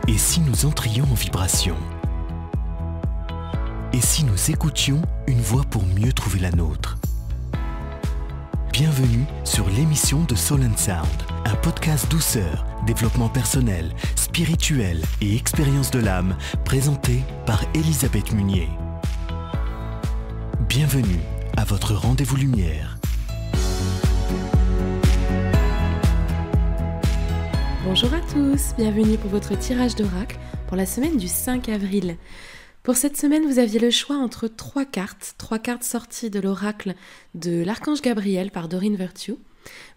Et si nous entrions en vibration? Et si nous écoutions une voix pour mieux trouver la nôtre? Bienvenue sur l'émission de Soul & Sound, un podcast douceur, développement personnel, spirituel et expérience de l'âme, présenté par Elisabeth Munier. Bienvenue à votre rendez-vous lumière. Bonjour à tous, bienvenue pour votre tirage d'oracle pour la semaine du 5 avril. Pour cette semaine, vous aviez le choix entre trois cartes sorties de l'oracle de l'archange Gabriel par Doreen Virtue.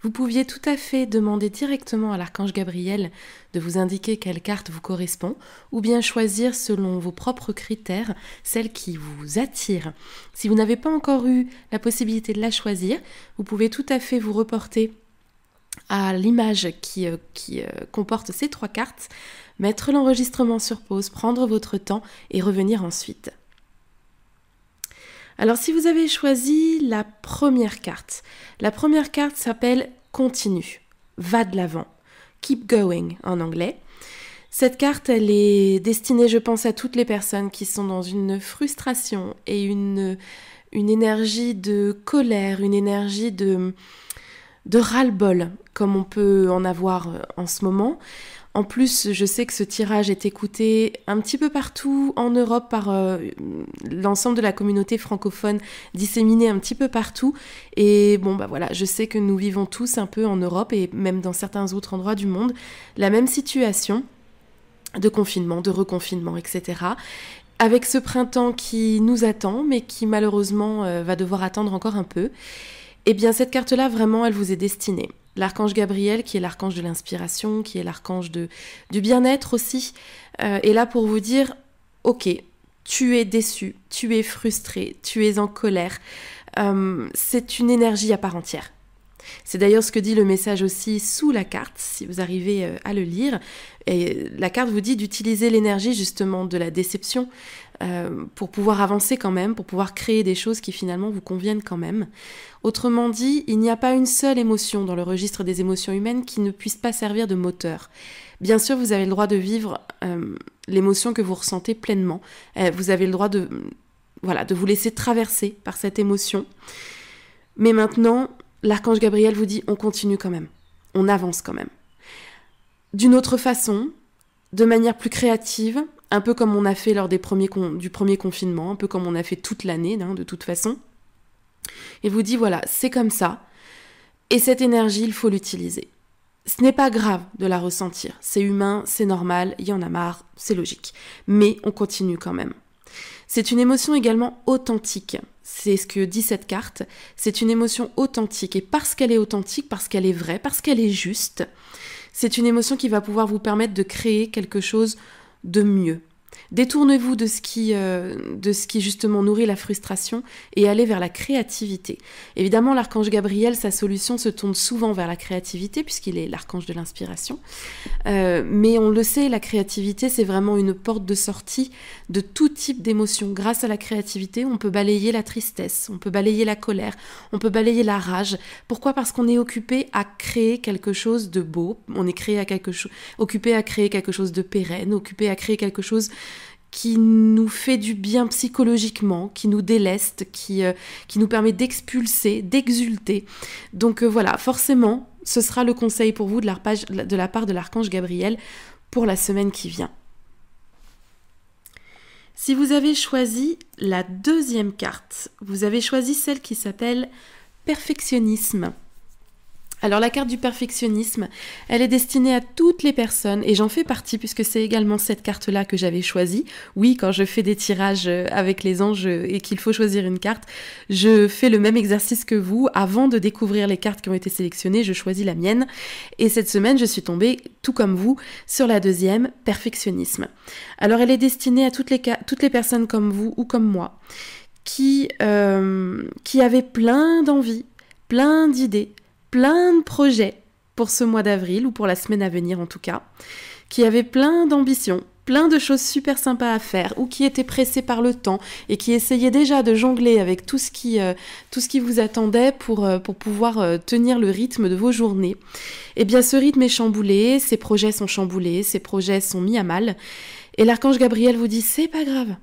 Vous pouviez tout à fait demander directement à l'archange Gabriel de vous indiquer quelle carte vous correspond, ou bien choisir selon vos propres critères celle qui vous attire. Si vous n'avez pas encore eu la possibilité de la choisir, vous pouvez tout à fait vous reporter à l'image qui comporte ces trois cartes, mettre l'enregistrement sur pause, prendre votre temps et revenir ensuite. Alors si vous avez choisi la première carte s'appelle « Continue »,« Va de l'avant »,« Keep going » en anglais. Cette carte, elle est destinée, je pense, à toutes les personnes qui sont dans une frustration et une énergie de colère, une énergie de ras-le-bol, comme on peut en avoir en ce moment. En plus, je sais que ce tirage est écouté un petit peu partout en Europe par l'ensemble de la communauté francophone, disséminée un petit peu partout. Et bon, voilà, je sais que nous vivons tous un peu en Europe et même dans certains autres endroits du monde, la même situation de confinement, de reconfinement, etc. Avec ce printemps qui nous attend, mais qui malheureusement va devoir attendre encore un peu. Eh bien, cette carte-là, vraiment, elle vous est destinée. L'archange Gabriel, qui est l'archange de l'inspiration, qui est l'archange du bien-être aussi, est là pour vous dire « Ok, tu es déçu, tu es frustré, tu es en colère. C'est une énergie à part entière. » C'est d'ailleurs ce que dit le message aussi sous la carte, si vous arrivez à le lire. Et la carte vous dit d'utiliser l'énergie justement de la déception pour pouvoir avancer quand même, pour pouvoir créer des choses qui finalement vous conviennent quand même. Autrement dit, il n'y a pas une seule émotion dans le registre des émotions humaines qui ne puisse pas servir de moteur. Bien sûr, vous avez le droit de vivre l'émotion que vous ressentez pleinement. Vous avez le droit de vous laisser traverser par cette émotion. Mais maintenant, l'archange Gabriel vous dit on continue quand même, on avance quand même. D'une autre façon, de manière plus créative, un peu comme on a fait lors du premier confinement, un peu comme on a fait toute l'année, de toute façon. Il vous dit voilà, c'est comme ça, et cette énergie, il faut l'utiliser. Ce n'est pas grave de la ressentir, c'est humain, c'est normal, il y en a marre, c'est logique. Mais on continue quand même. C'est une émotion également authentique. C'est ce que dit cette carte. C'est une émotion authentique. Et parce qu'elle est authentique, parce qu'elle est vraie, parce qu'elle est juste, c'est une émotion qui va pouvoir vous permettre de créer quelque chose de mieux. Détournez-vous de ce qui justement nourrit la frustration et allez vers la créativité. Évidemment, l'archange Gabriel, sa solution se tourne souvent vers la créativité puisqu'il est l'archange de l'inspiration. Mais on le sait, la créativité, c'est vraiment une porte de sortie de tout type d'émotions. Grâce à la créativité, on peut balayer la tristesse, on peut balayer la colère, on peut balayer la rage. Pourquoi ? Parce qu'on est occupé à créer quelque chose de beau, on est occupé à créer quelque chose de pérenne, occupé à créer quelque chose qui nous fait du bien psychologiquement, qui nous déleste, qui nous permet d'expulser, d'exulter. Donc voilà, forcément, ce sera le conseil pour vous de la part de l'archange Gabriel pour la semaine qui vient. Si vous avez choisi la deuxième carte, vous avez choisi celle qui s'appelle « Perfectionnisme ». Alors la carte du perfectionnisme, elle est destinée à toutes les personnes, et j'en fais partie puisque c'est également cette carte-là que j'avais choisie. Oui, quand je fais des tirages avec les anges et qu'il faut choisir une carte, je fais le même exercice que vous. Avant de découvrir les cartes qui ont été sélectionnées, je choisis la mienne. Et cette semaine, je suis tombée, tout comme vous, sur la deuxième, perfectionnisme. Alors elle est destinée à toutes les personnes comme vous ou comme moi, qui avaient plein d'envies, plein d'idées, plein de projets pour ce mois d'avril, ou pour la semaine à venir en tout cas, qui avaient plein d'ambitions, plein de choses super sympas à faire ou qui étaient pressés par le temps et qui essayaient déjà de jongler avec tout ce qui vous attendait pour pouvoir tenir le rythme de vos journées, eh bien ce rythme est chamboulé, ces projets sont chamboulés, ces projets sont mis à mal et l'archange Gabriel vous dit c'est pas grave,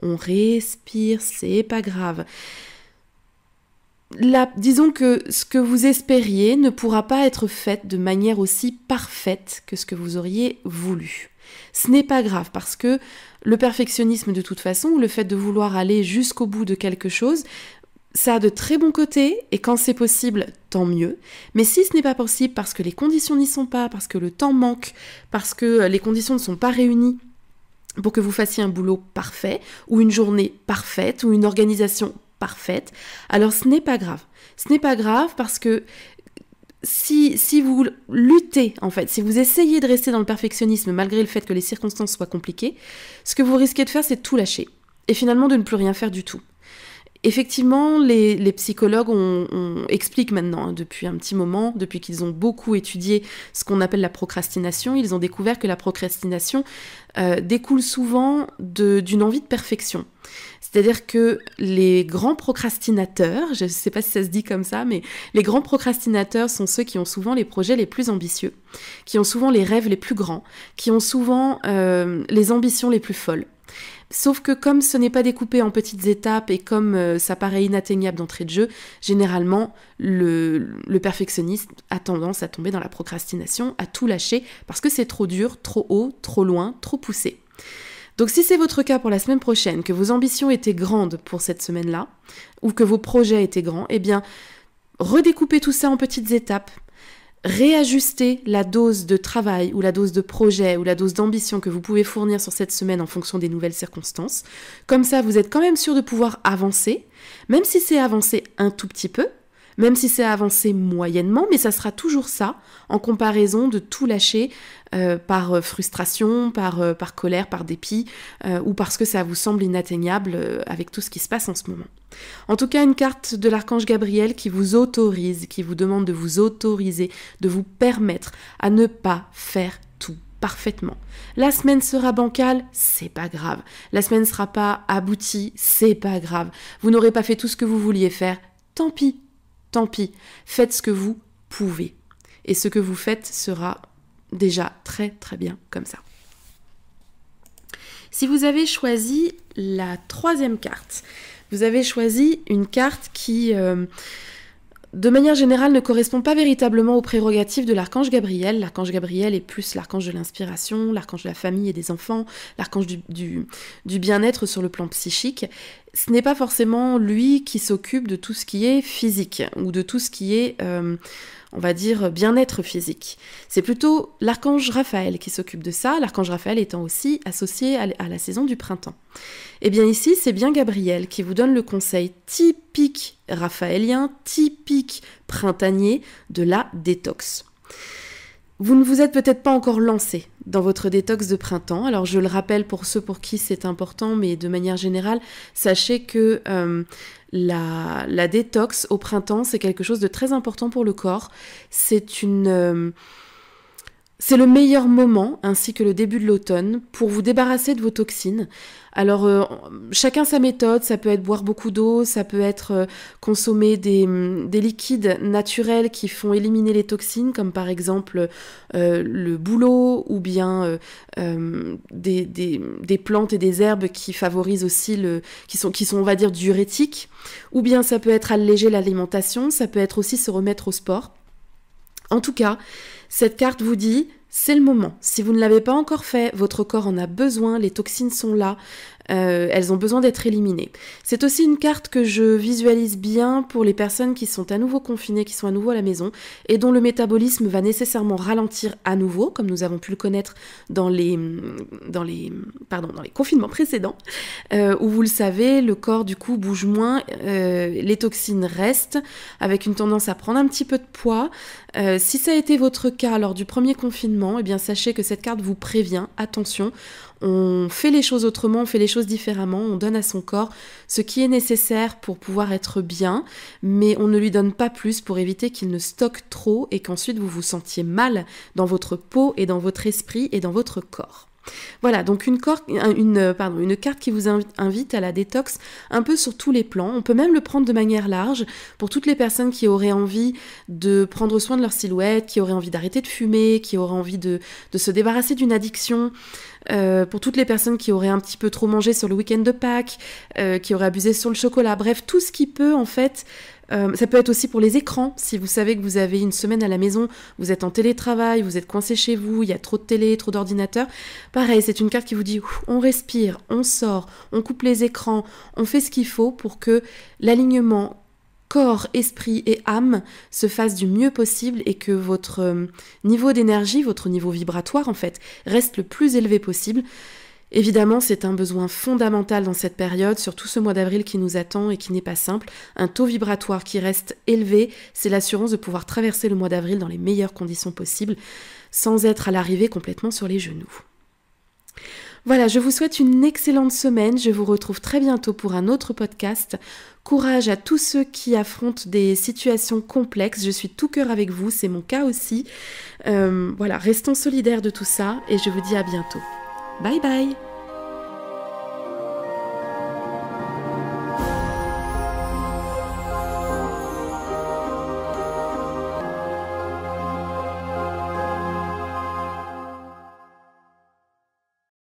on respire, c'est pas grave. Là, disons que ce que vous espériez ne pourra pas être fait de manière aussi parfaite que ce que vous auriez voulu. Ce n'est pas grave parce que le perfectionnisme de toute façon, ou le fait de vouloir aller jusqu'au bout de quelque chose, ça a de très bons côtés et quand c'est possible, tant mieux. Mais si ce n'est pas possible parce que les conditions n'y sont pas, parce que le temps manque, parce que les conditions ne sont pas réunies pour que vous fassiez un boulot parfait, ou une journée parfaite, ou une organisation parfaite, alors ce n'est pas grave. Ce n'est pas grave parce que si vous luttez, en fait, si vous essayez de rester dans le perfectionnisme malgré le fait que les circonstances soient compliquées, ce que vous risquez de faire, c'est de tout lâcher. Et finalement de ne plus rien faire du tout. Effectivement, les psychologues expliquent maintenant, depuis un petit moment, depuis qu'ils ont beaucoup étudié ce qu'on appelle la procrastination, ils ont découvert que la procrastination découle souvent d'une envie de perfection. C'est-à-dire que les grands procrastinateurs, je ne sais pas si ça se dit comme ça, mais les grands procrastinateurs sont ceux qui ont souvent les projets les plus ambitieux, qui ont souvent les rêves les plus grands, qui ont souvent les ambitions les plus folles. Sauf que comme ce n'est pas découpé en petites étapes et comme ça paraît inatteignable d'entrée de jeu, généralement le perfectionniste a tendance à tomber dans la procrastination, à tout lâcher parce que c'est trop dur, trop haut, trop loin, trop poussé. Donc si c'est votre cas pour la semaine prochaine, que vos ambitions étaient grandes pour cette semaine-là, ou que vos projets étaient grands, eh bien redécoupez tout ça en petites étapes. Réajustez la dose de travail ou la dose de projet ou la dose d'ambition que vous pouvez fournir sur cette semaine en fonction des nouvelles circonstances. Comme ça, vous êtes quand même sûr de pouvoir avancer, même si c'est avancer un tout petit peu, même si c'est avancer moyennement, mais ça sera toujours ça en comparaison de tout lâcher par frustration, par colère, par dépit ou parce que ça vous semble inatteignable avec tout ce qui se passe en ce moment. En tout cas, une carte de l'archange Gabriel qui vous autorise, qui vous demande de vous autoriser, de vous permettre à ne pas faire tout parfaitement. La semaine sera bancale, c'est pas grave. La semaine ne sera pas aboutie, c'est pas grave. Vous n'aurez pas fait tout ce que vous vouliez faire, tant pis. Tant pis, faites ce que vous pouvez. Et ce que vous faites sera déjà très très bien comme ça. Si vous avez choisi la troisième carte, vous avez choisi une carte qui, de manière générale, ne correspond pas véritablement aux prérogatives de l'archange Gabriel. L'archange Gabriel est plus l'archange de l'inspiration, l'archange de la famille et des enfants, l'archange du bien-être sur le plan psychique. Ce n'est pas forcément lui qui s'occupe de tout ce qui est physique ou de tout ce qui est, on va dire, bien-être physique. C'est plutôt l'archange Raphaël qui s'occupe de ça, l'archange Raphaël étant aussi associé à la saison du printemps. Et bien ici, c'est bien Gabriel qui vous donne le conseil typique raphaélien, typique printanier de la détox. Vous ne vous êtes peut-être pas encore lancé dans votre détox de printemps. Alors je le rappelle pour ceux pour qui c'est important, mais de manière générale, sachez que la détox au printemps, c'est quelque chose de très important pour le corps. C'est le meilleur moment, ainsi que le début de l'automne, pour vous débarrasser de vos toxines. Alors, chacun sa méthode, ça peut être boire beaucoup d'eau, ça peut être consommer des liquides naturels qui font éliminer les toxines, comme par exemple le bouleau, ou bien des plantes et des herbes qui favorisent aussi, qui sont, on va dire, diurétiques, ou bien ça peut être alléger l'alimentation, ça peut être aussi se remettre au sport. En tout cas, cette carte vous dit, c'est le moment. Si vous ne l'avez pas encore fait, votre corps en a besoin, les toxines sont là, elles ont besoin d'être éliminées. C'est aussi une carte que je visualise bien pour les personnes qui sont à nouveau confinées, qui sont à nouveau à la maison, et dont le métabolisme va nécessairement ralentir à nouveau, comme nous avons pu le connaître dans les confinements précédents, où vous le savez, le corps du coup bouge moins, les toxines restent, avec une tendance à prendre un petit peu de poids. Si ça a été votre cas lors du premier confinement, autrement, eh bien sachez que cette carte vous prévient, attention, on fait les choses autrement, on fait les choses différemment, on donne à son corps ce qui est nécessaire pour pouvoir être bien, mais on ne lui donne pas plus pour éviter qu'il ne stocke trop et qu'ensuite vous vous sentiez mal dans votre peau et dans votre esprit et dans votre corps. Voilà, donc une carte qui vous invite à la détox un peu sur tous les plans. On peut même le prendre de manière large pour toutes les personnes qui auraient envie de prendre soin de leur silhouette, qui auraient envie d'arrêter de fumer, qui auraient envie de se débarrasser d'une addiction. Pour toutes les personnes qui auraient un petit peu trop mangé sur le week-end de Pâques, qui auraient abusé sur le chocolat, bref, tout ce qui peut en fait. Ça peut être aussi pour les écrans, si vous savez que vous avez une semaine à la maison, vous êtes en télétravail, vous êtes coincé chez vous, il y a trop de télé, trop d'ordinateurs. Pareil, c'est une carte qui vous dit on respire, on sort, on coupe les écrans, on fait ce qu'il faut pour que l'alignement corps, esprit et âme se fasse du mieux possible et que votre niveau d'énergie, votre niveau vibratoire en fait, reste le plus élevé possible. Évidemment, c'est un besoin fondamental dans cette période, surtout ce mois d'avril qui nous attend et qui n'est pas simple. Un taux vibratoire qui reste élevé, c'est l'assurance de pouvoir traverser le mois d'avril dans les meilleures conditions possibles, sans être à l'arrivée complètement sur les genoux. Voilà, je vous souhaite une excellente semaine, je vous retrouve très bientôt pour un autre podcast. Courage à tous ceux qui affrontent des situations complexes, je suis tout cœur avec vous, c'est mon cas aussi. Voilà, restons solidaires de tout ça et je vous dis à bientôt. Bye bye!